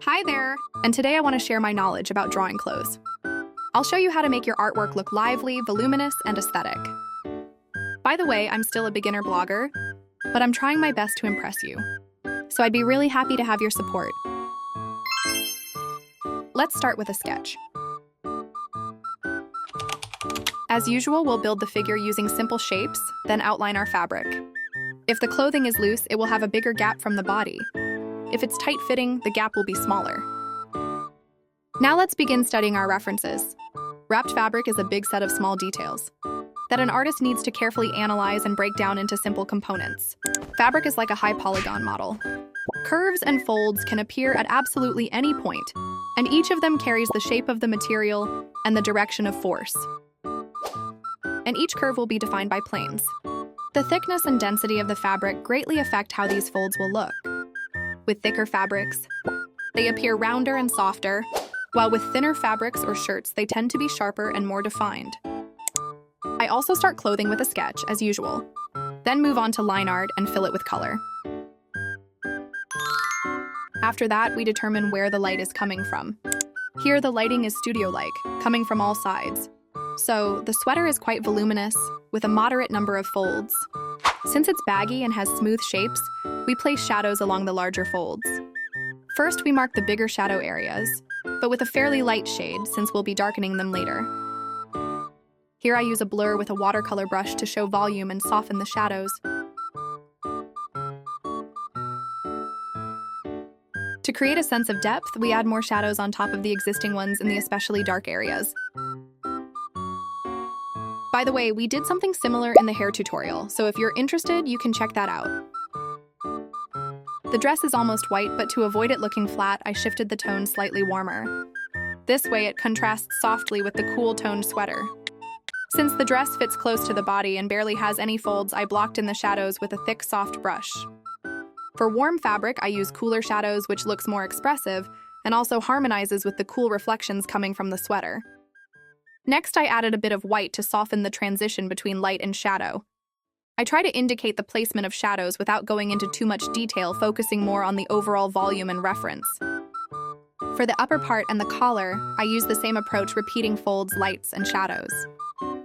Hi there, and today I want to share my knowledge about drawing clothes. I'll show you how to make your artwork look lively, voluminous, and aesthetic. By the way, I'm still a beginner blogger, but I'm trying my best to impress you. So I'd be really happy to have your support. Let's start with a sketch. As usual, we'll build the figure using simple shapes, then outline our fabric. If the clothing is loose, it will have a bigger gap from the body. If it's tight-fitting, the gap will be smaller. Now let's begin studying our references. Wrapped fabric is a big set of small details that an artist needs to carefully analyze and break down into simple components. Fabric is like a high polygon model. Curves and folds can appear at absolutely any point, and each of them carries the shape of the material and the direction of force. And each curve will be defined by planes. The thickness and density of the fabric greatly affect how these folds will look. With thicker fabrics, they appear rounder and softer, while with thinner fabrics or shirts, they tend to be sharper and more defined. I also start clothing with a sketch, as usual, then move on to line art and fill it with color. After that, we determine where the light is coming from. Here, the lighting is studio-like, coming from all sides. So, the sweater is quite voluminous, with a moderate number of folds. Since it's baggy and has smooth shapes, we place shadows along the larger folds. First, we mark the bigger shadow areas, but with a fairly light shade since we'll be darkening them later. Here I use a blur with a watercolor brush to show volume and soften the shadows. To create a sense of depth, we add more shadows on top of the existing ones in the especially dark areas. By the way, we did something similar in the hair tutorial, so if you're interested, you can check that out. The dress is almost white, but to avoid it looking flat, I shifted the tone slightly warmer. This way it contrasts softly with the cool-toned sweater. Since the dress fits close to the body and barely has any folds, I blocked in the shadows with a thick, soft brush. For warm fabric, I use cooler shadows, which looks more expressive and also harmonizes with the cool reflections coming from the sweater. Next, I added a bit of white to soften the transition between light and shadow. I try to indicate the placement of shadows without going into too much detail, focusing more on the overall volume and reference. For the upper part and the collar, I use the same approach, repeating folds, lights, and shadows.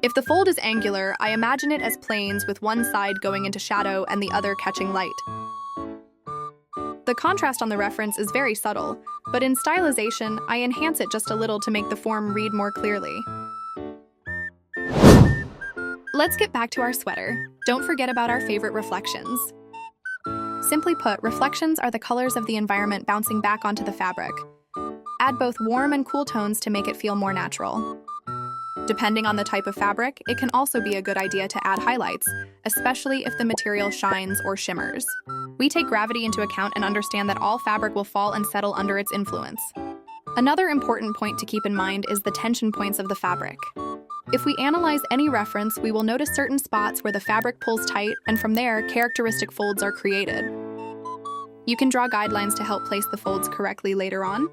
If the fold is angular, I imagine it as planes with one side going into shadow and the other catching light. The contrast on the reference is very subtle, but in stylization, I enhance it just a little to make the form read more clearly. Let's get back to our sweater. Don't forget about our favorite reflections. Simply put, reflections are the colors of the environment bouncing back onto the fabric. Add both warm and cool tones to make it feel more natural. Depending on the type of fabric, it can also be a good idea to add highlights, especially if the material shines or shimmers. We take gravity into account and understand that all fabric will fall and settle under its influence. Another important point to keep in mind is the tension points of the fabric. If we analyze any reference, we will notice certain spots where the fabric pulls tight, and from there, characteristic folds are created. You can draw guidelines to help place the folds correctly later on.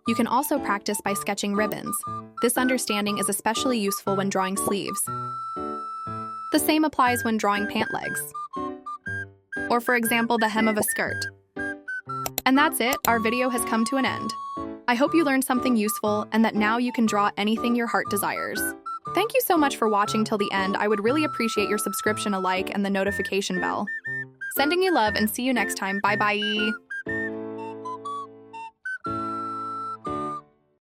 You can also practice by sketching ribbons. This understanding is especially useful when drawing sleeves. The same applies when drawing pant legs. Or for example, the hem of a skirt. And that's it, our video has come to an end. I hope you learned something useful and that now you can draw anything your heart desires. Thank you so much for watching till the end. I would really appreciate your subscription, a like, and the notification bell. Sending you love and see you next time. Bye-bye.